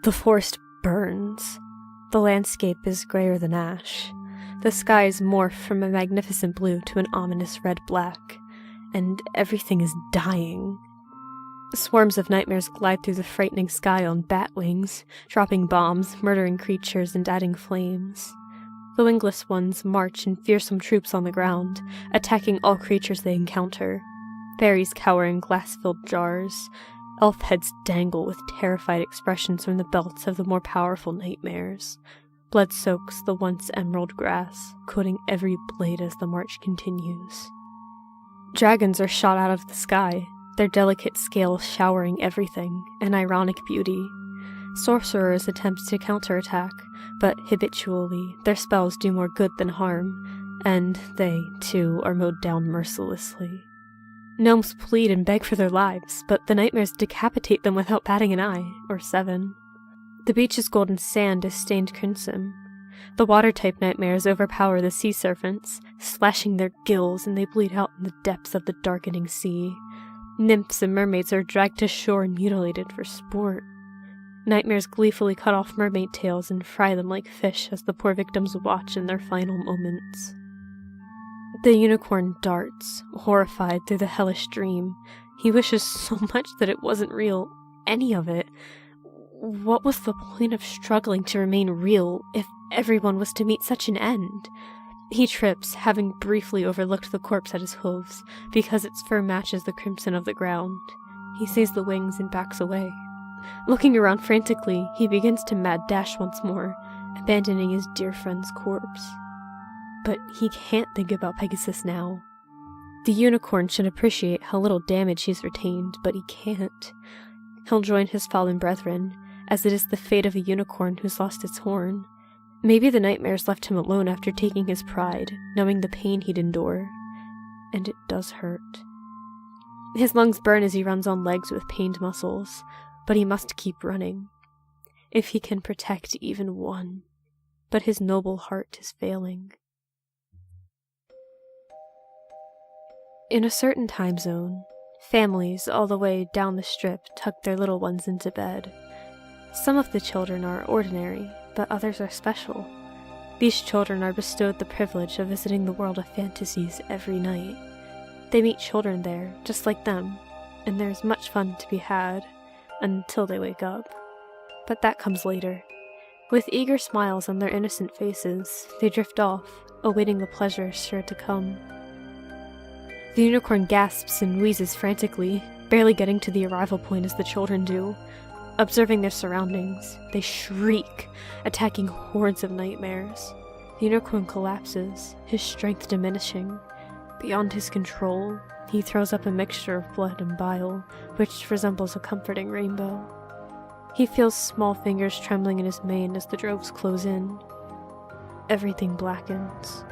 The forest burns. The landscape is grayer than ash. The skies morph from a magnificent blue to an ominous red-black, and everything is dying. Swarms of nightmares glide through the frightening sky on bat wings, dropping bombs, murdering creatures, and adding flames. The wingless ones march in fearsome troops on the ground, attacking all creatures they encounter. Fairies cower in glass-filled jars. Elf heads dangle with terrified expressions from the belts of the more powerful nightmares. Blood soaks the once emerald grass, coating every blade as the march continues. Dragons are shot out of the sky, their delicate scales showering everything, an ironic beauty. Sorcerers attempt to counterattack, but habitually their spells do more good than harm, and they, too, are mowed down mercilessly. Gnomes plead and beg for their lives, but the nightmares decapitate them without batting an eye, or 7. The beach's golden sand is stained crimson. The water-type nightmares overpower the sea serpents, slashing their gills, and they bleed out in the depths of the darkening sea. Nymphs and mermaids are dragged to shore and mutilated for sport. Nightmares gleefully cut off mermaid tails and fry them like fish as the poor victims watch in their final moments. The unicorn darts, horrified through the hellish dream. He wishes so much that it wasn't real, any of it. What was the point of struggling to remain real if everyone was to meet such an end? He trips, having briefly overlooked the corpse at his hooves, because its fur matches the crimson of the ground. He sees the wings and backs away. Looking around frantically, he begins to mad dash once more, abandoning his dear friend's corpse. But he can't think about Pegasus now. The unicorn should appreciate how little damage he's retained, but he can't. He'll join his fallen brethren, as it is the fate of a unicorn who's lost its horn. Maybe the nightmares left him alone after taking his pride, knowing the pain he'd endure. And it does hurt. His lungs burn as he runs on legs with pained muscles, but he must keep running. If he can protect even one. But his noble heart is failing. In a certain time zone, families all the way down the strip tuck their little ones into bed. Some of the children are ordinary, but others are special. These children are bestowed the privilege of visiting the world of fantasies every night. They meet children there, just like them, and there's much fun to be had, until they wake up. But that comes later. With eager smiles on their innocent faces, they drift off, awaiting the pleasure sure to come. The unicorn gasps and wheezes frantically, barely getting to the arrival point as the children do. Observing their surroundings, they shriek, attacking hordes of nightmares. The unicorn collapses, his strength diminishing. Beyond his control, he throws up a mixture of blood and bile, which resembles a comforting rainbow. He feels small fingers trembling in his mane as the droves close in. Everything blackens.